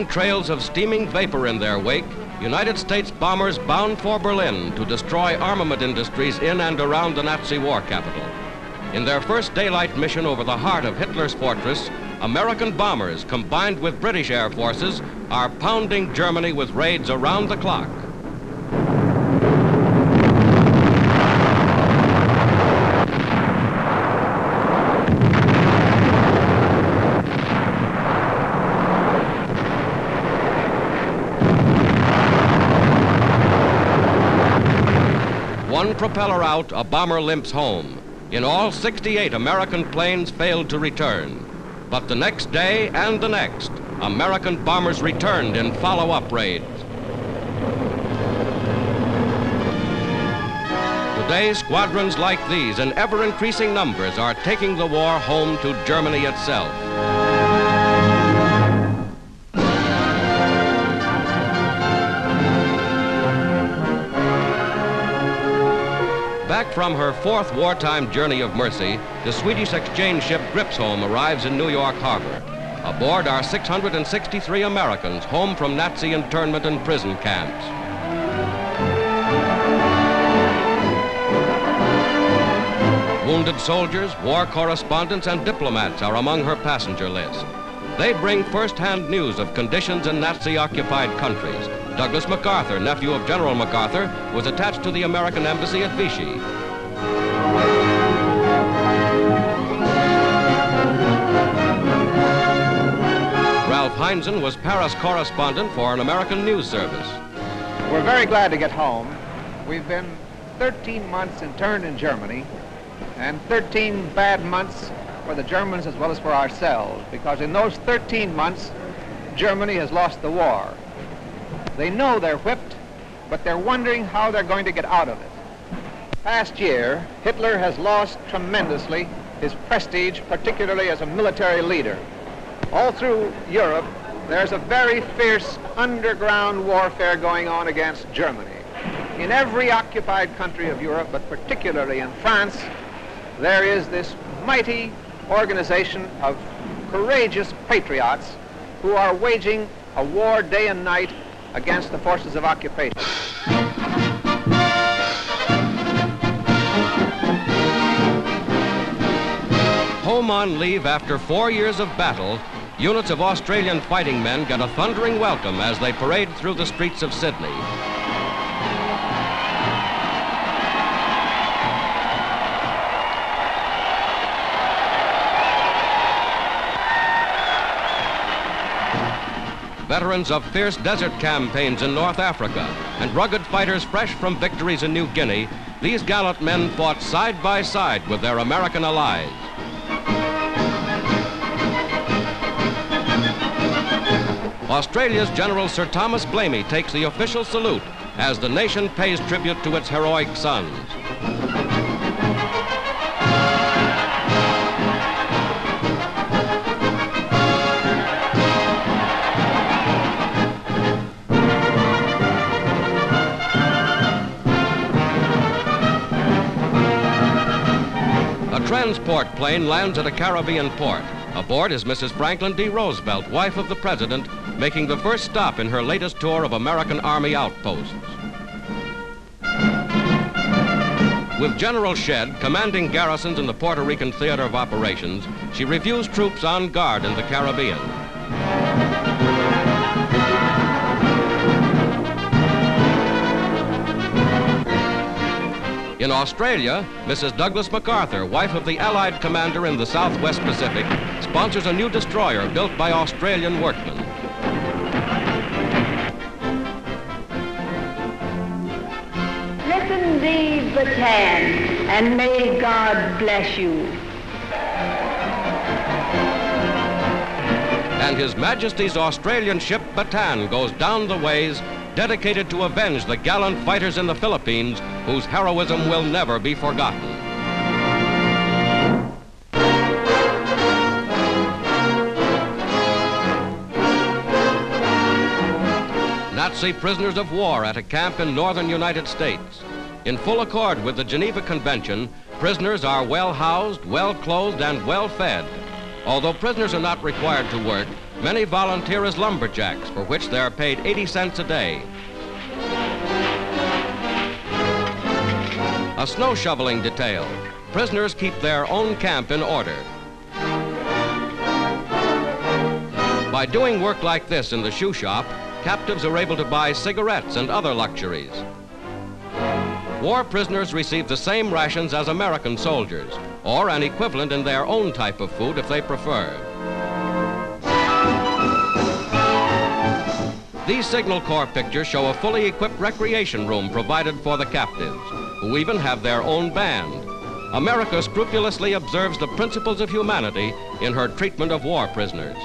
trails of steaming vapor in their wake, United States bombers bound for Berlin to destroy armament industries in and around the Nazi war capital. In their first daylight mission over the heart of Hitler's fortress, American bombers, combined with British air forces, are pounding Germany with raids around the clock. One propeller out, a bomber limps home. In all, 68 American planes failed to return. But the next day and the next, American bombers returned in follow-up raids. Today, squadrons like these in ever-increasing numbers are taking the war home to Germany itself. Back from her fourth wartime journey of mercy, the Swedish exchange ship Gripsholm arrives in New York Harbor. Aboard are 663 Americans home from Nazi internment and prison camps. Wounded soldiers, war correspondents, and diplomats are among her passenger list. They bring first-hand news of conditions in Nazi-occupied countries. Douglas MacArthur, nephew of General MacArthur, was attached to the American embassy at Vichy. Ralph Heinzen was Paris correspondent for an American news service. We're very glad to get home. We've been 13 months interned in Germany, and 13 bad months for the Germans as well as for ourselves, because in those 13 months, Germany has lost the war. They know they're whipped, but they're wondering how they're going to get out of it. Last year, Hitler has lost tremendously his prestige, particularly as a military leader. All through Europe, there's a very fierce underground warfare going on against Germany. In every occupied country of Europe, but particularly in France, there is this mighty organization of courageous patriots who are waging a war day and night against the forces of occupation. Home on leave after 4 years of battle, units of Australian fighting men get a thundering welcome as they parade through the streets of Sydney. Veterans of fierce desert campaigns in North Africa and rugged fighters fresh from victories in New Guinea, these gallant men fought side by side with their American allies. Australia's General Sir Thomas Blamey takes the official salute as the nation pays tribute to its heroic sons. A transport plane lands at a Caribbean port. Aboard is Mrs. Franklin D. Roosevelt, wife of the President, making the first stop in her latest tour of American Army outposts. With General Shedd commanding garrisons in the Puerto Rican theater of operations, she reviews troops on guard in the Caribbean. In Australia, Mrs. Douglas MacArthur, wife of the Allied commander in the Southwest Pacific, sponsors a new destroyer built by Australian workmen. Listen thee, Bataan, and may God bless you. And His Majesty's Australian ship Bataan goes down the ways, dedicated to avenge the gallant fighters in the Philippines whose heroism will never be forgotten. Nazi prisoners of war at a camp in northern United States. In full accord with the Geneva Convention, prisoners are well housed, well clothed, and well fed. Although prisoners are not required to work, Many volunteer as lumberjacks, for which they are paid 80 cents a day. A snow shoveling detail. Prisoners keep their own camp in order. By doing work like this in the shoe shop, captives are able to buy cigarettes and other luxuries. War prisoners receive the same rations as American soldiers, or an equivalent in their own type of food if they prefer. These Signal Corps pictures show a fully equipped recreation room provided for the captives, who even have their own band. America scrupulously observes the principles of humanity in her treatment of war prisoners.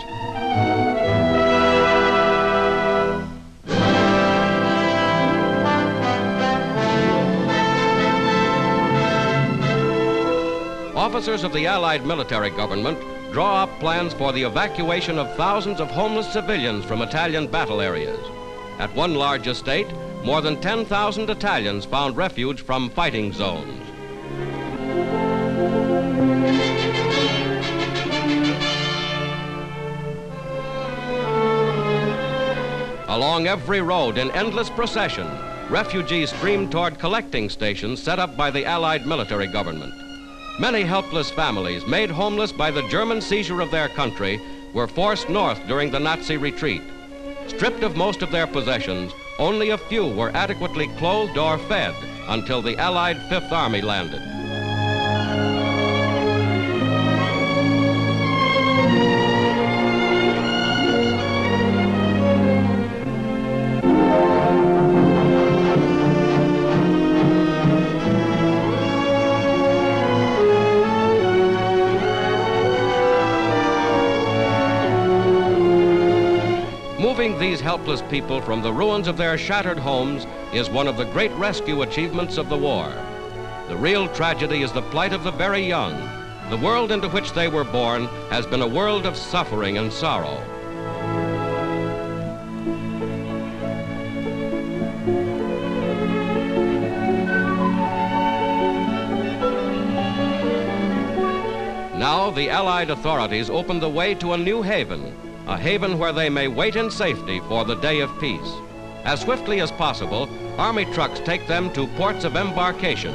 Officers of the Allied military government draw up plans for the evacuation of thousands of homeless civilians from Italian battle areas. At one large estate, more than 10,000 Italians found refuge from fighting zones. Along every road in endless procession, refugees streamed toward collecting stations set up by the Allied military government. Many helpless families, made homeless by the German seizure of their country, were forced north during the Nazi retreat. Stripped of most of their possessions, only a few were adequately clothed or fed until the Allied Fifth Army landed. Moving these helpless people from the ruins of their shattered homes is one of the great rescue achievements of the war. The real tragedy is the plight of the very young. The world into which they were born has been a world of suffering and sorrow. Now the Allied authorities open the way to a new haven, a haven where they may wait in safety for the day of peace. As swiftly as possible, Army trucks take them to ports of embarkation.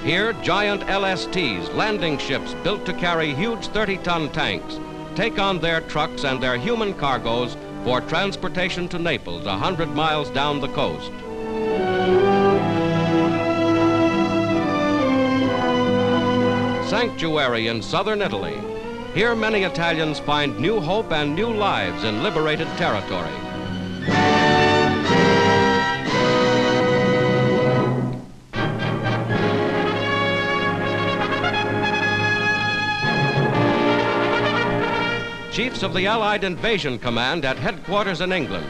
Here, giant LSTs, landing ships built to carry huge 30-ton tanks, take on their trucks and their human cargoes for transportation to Naples, 100 miles down the coast. Sanctuary in southern Italy. Here many Italians find new hope and new lives in liberated territory. Chiefs of the Allied Invasion Command at headquarters in England.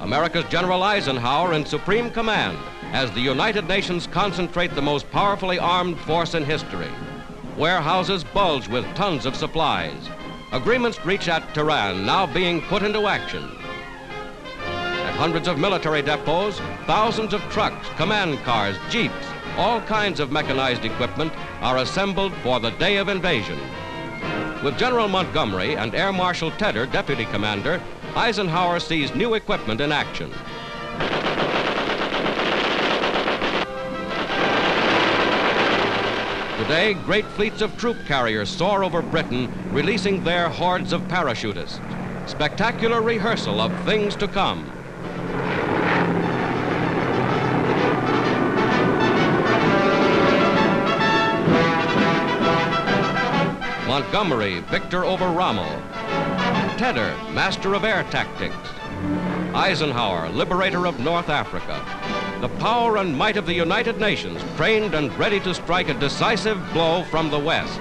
America's General Eisenhower in supreme command as the United Nations concentrate the most powerfully armed force in history. Warehouses bulge with tons of supplies. Agreements reached at Tehran now being put into action. At hundreds of military depots, thousands of trucks, command cars, jeeps, all kinds of mechanized equipment are assembled for the day of invasion. With General Montgomery and Air Marshal Tedder, deputy commander, Eisenhower sees new equipment in action. Today, great fleets of troop carriers soar over Britain, releasing their hordes of parachutists. Spectacular rehearsal of things to come. Montgomery, victor over Rommel. Tedder, master of air tactics. Eisenhower, liberator of North Africa. The power and might of the United Nations, trained and ready to strike a decisive blow from the West.